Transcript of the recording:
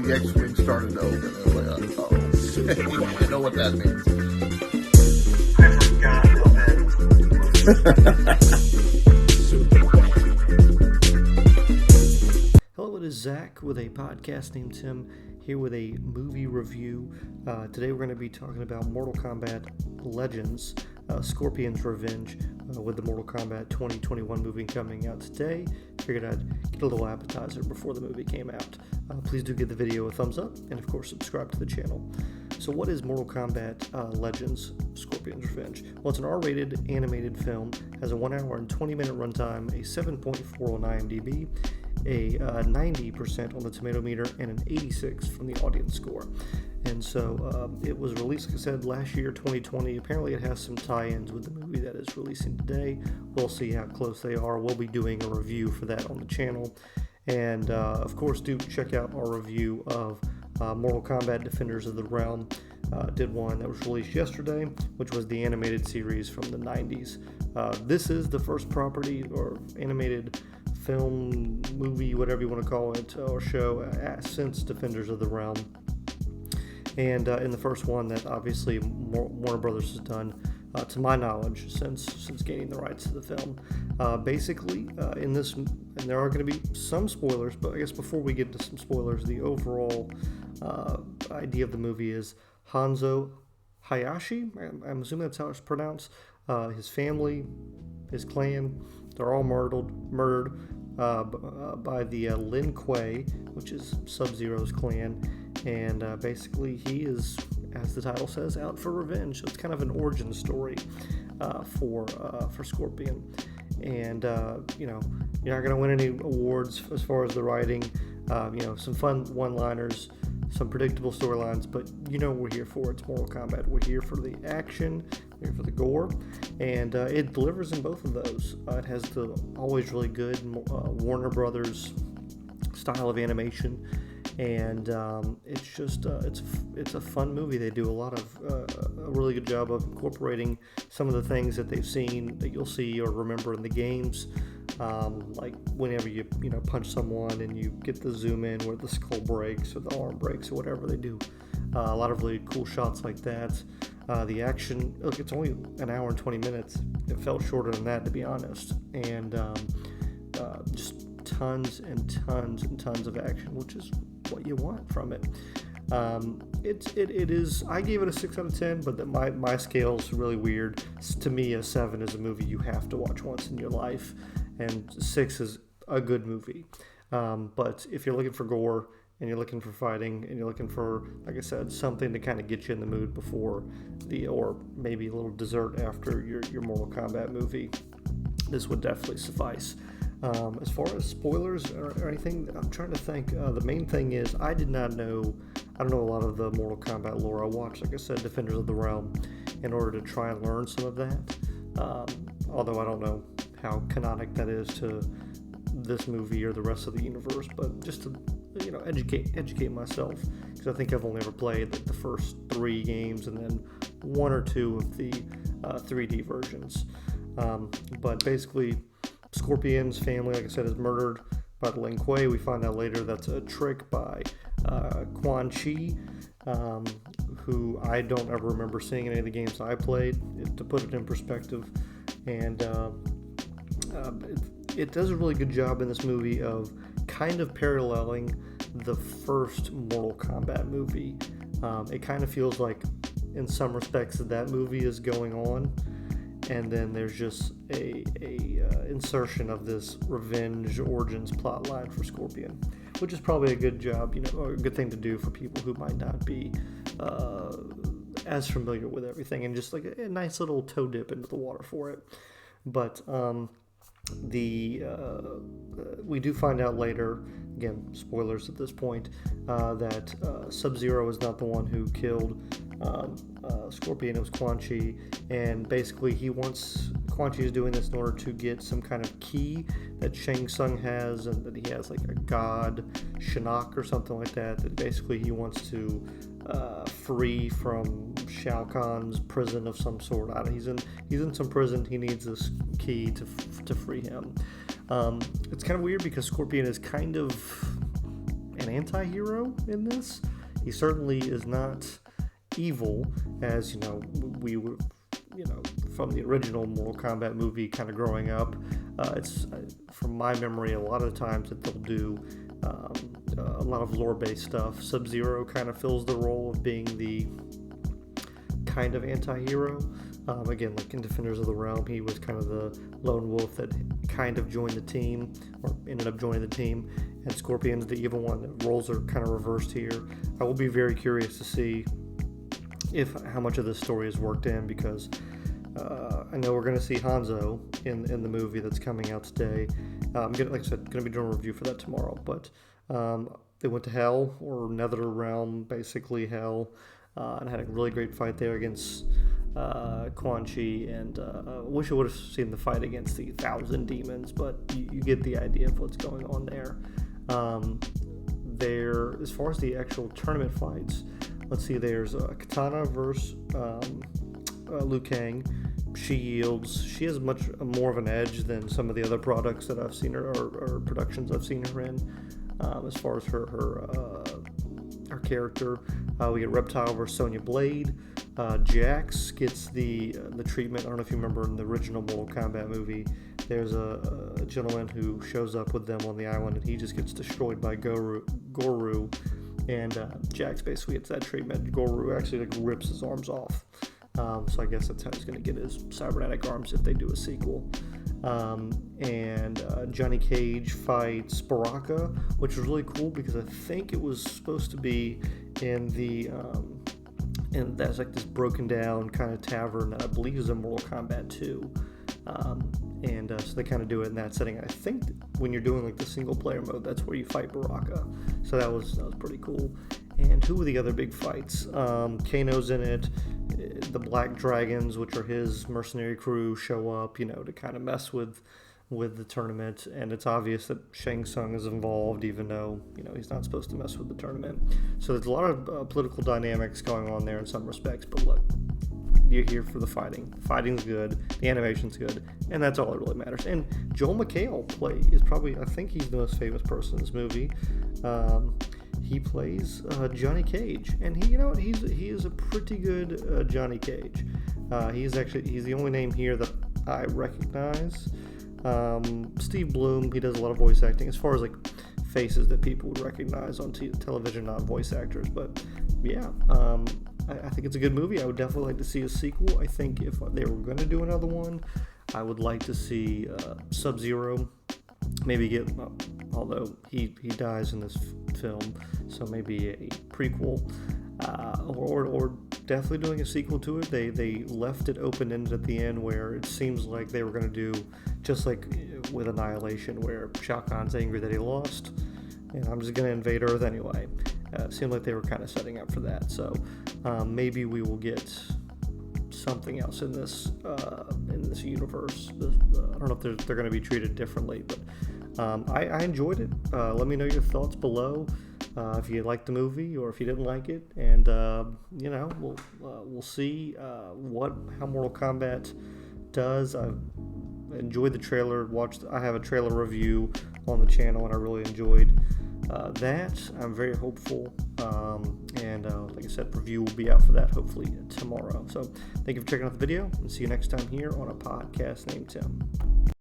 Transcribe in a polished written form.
the X-Wing started to open. I was like, oh. I know what that means. Hello, it is Zach with a podcast named Tim, here with a movie review. Today we're going to be talking about Mortal Kombat Legends, Scorpion's Revenge, with the Mortal Kombat 2021 movie coming out today. Figured I'd get a little appetizer before the movie came out. Please do give the video a thumbs up, and of course subscribe to the channel. So what is Mortal Kombat Legends, Scorpion's Revenge? Well, it's an R-rated animated film, has a 1 hour and 20 minute runtime, a 7.4 on IMDb, a 90% on the tomato meter, and an 86 from the audience score. And so it was released, like I said, last year, 2020. Apparently it has some tie-ins with the movie that is releasing today. We'll see how close they are. We'll be doing a review for that on the channel. And of course, do check out our review of Mortal Kombat Defenders of the Realm. Did one that was released yesterday, which was the animated series from the 90s. This is the first property or animated film, movie, whatever you want to call it, or show since Defenders of the Realm. And in the first one that obviously Warner Brothers has done, to my knowledge, since gaining the rights to the film. Basically, in this, and there are going to be some spoilers, but I guess before we get into some spoilers, the overall idea of the movie is Hanzo Hayashi, I'm assuming that's how it's pronounced, his family, his clan, they're all murdered by the Lin Kuei, which is Sub-Zero's clan, and basically he is, as the title says, out for revenge. So it's kind of an origin story for Scorpion, and you're not going to win any awards as far as the writing. Some fun one-liners, some predictable storylines, but we're here for. It's Mortal Kombat. We're here for the action, we're here for the gore, and it delivers in both of those. It has the always really good Warner Brothers style of animation, and it's just it's a fun movie. They do a really good job of incorporating some of the things that they've seen that you'll see or remember in the games. Like whenever you punch someone and you get the zoom in where the skull breaks or the arm breaks or whatever, they do a lot of really cool shots like that. The action, look, it's only an hour and 20 minutes. It felt shorter than that, to be honest, and just tons and tons and tons of action, which is what you want from it. It is. I gave it a 6 out of 10, but my scale is really weird. To me, a 7 is a movie you have to watch once in your life, and 6 is a good movie. But if you're looking for gore and you're looking for fighting and you're looking for, like I said, something to kind of get you in the mood before or maybe a little dessert after your Mortal Kombat movie, this would definitely suffice. As far as spoilers or anything, I'm trying to think. The main thing is I don't know a lot of the Mortal Kombat lore. I watched, like I said, Defenders of the Realm in order to try and learn some of that. Although I don't know how canonic that is to this movie or the rest of the universe, but just to educate myself, because I think I've only ever played the first 3 games and then 1 or 2 of the 3D versions. But basically, Scorpion's family, like I said, is murdered by the Lin Kuei. We find out later that's a trick by Quan Chi, who I don't ever remember seeing in any of the games I played, to put it in perspective. And it does a really good job in this movie of kind of paralleling the first Mortal Kombat movie. It kind of feels like, in some respects, that movie is going on, and then there's just a insertion of this revenge origins plotline for Scorpion, which is probably a good job, or a good thing to do for people who might not be as familiar with everything, and just like a nice little toe dip into the water for it. But we do find out later, again, spoilers at this point, that Sub-Zero is not the one who killed Scorpion. It was Quan Chi, and basically Quan Chi is doing this in order to get some kind of key that Shang Tsung has, and that he has like a god Shinnok or something like that basically he wants to free from Shao Kahn's prison of some sort. He's in some prison. He needs this key to free him. It's kind of weird because Scorpion is kind of an anti-hero in this. He certainly is not evil, as we were, from the original Mortal Kombat movie, kind of growing up. It's from my memory, a lot of the times that they'll do a lot of lore-based stuff. Sub-Zero kind of fills the role of being the kind of anti-hero. Again, like in Defenders of the Realm, he was kind of the lone wolf that kind of joined the team, or ended up joining the team, and Scorpion's the evil one. The roles are kind of reversed here. I will be very curious to see how much of this story is worked in, because I know we're going to see Hanzo in the movie that's coming out today. Like I said, going to be doing a review for that tomorrow. But they went to Hell, or Nether Realm, basically Hell, and had a really great fight there against Quan Chi, and I wish I would have seen the fight against the 1,000 demons, but you get the idea of what's going on there. As far as the actual tournament fights, let's see, there's Katana versus Liu Kang. She yields. She has much more of an edge than some of the other products that I've seen her, or productions I've seen her in, as far as her character. We get Reptile versus Sonya Blade. Jax gets the treatment. I don't know if you remember in the original Mortal Kombat movie, there's a gentleman who shows up with them on the island, and he just gets destroyed by Goru, and Jax basically gets that treatment. Goru actually rips his arms off. So I guess that's how he's going to get his cybernetic arms if they do a sequel. And Johnny Cage fights Baraka, which was really cool because I think it was supposed to be in the and that's like this broken down kind of tavern that I believe is in Mortal Kombat 2. So they kind of do it in that setting. I think when you're doing like the single player mode, that's where you fight Baraka. So that was pretty cool. And who were the other big fights? Kano's in it. The Black Dragons, which are his mercenary crew, show up, to kind of mess with the tournament. And it's obvious that Shang Tsung is involved, even though, he's not supposed to mess with the tournament. So there's a lot of political dynamics going on there in some respects. But look, you're here for the fighting. The fighting's good. The animation's good. And that's all that really matters. And Joel McHale is probably, I think he's the most famous person in this movie. He plays Johnny Cage, and he is a pretty good Johnny Cage. He's the only name here that I recognize. Steve Bloom, he does a lot of voice acting as far as like faces that people would recognize on television, not voice actors. But yeah, I think it's a good movie. I would definitely like to see a sequel. I think if they were going to do another one, I would like to see Sub-Zero. Maybe although he dies in this film, so maybe a prequel, or definitely doing a sequel to it. They left it open-ended at the end, where it seems like they were going to do just like with Annihilation, where Shao Kahn's angry that he lost, and I'm just going to invade Earth anyway. It seemed like they were kind of setting up for that, so maybe we will get something else in this universe. I don't know if they're going to be treated differently, but I enjoyed it. Let me know your thoughts below, if you liked the movie or if you didn't like it, and we'll see how Mortal Kombat does. I've enjoyed the trailer. I have a trailer review on the channel, and I really enjoyed that. I'm very hopeful, and like I said, review will be out for that hopefully tomorrow. So thank you for checking out the video, and see you next time here on a podcast named Tim.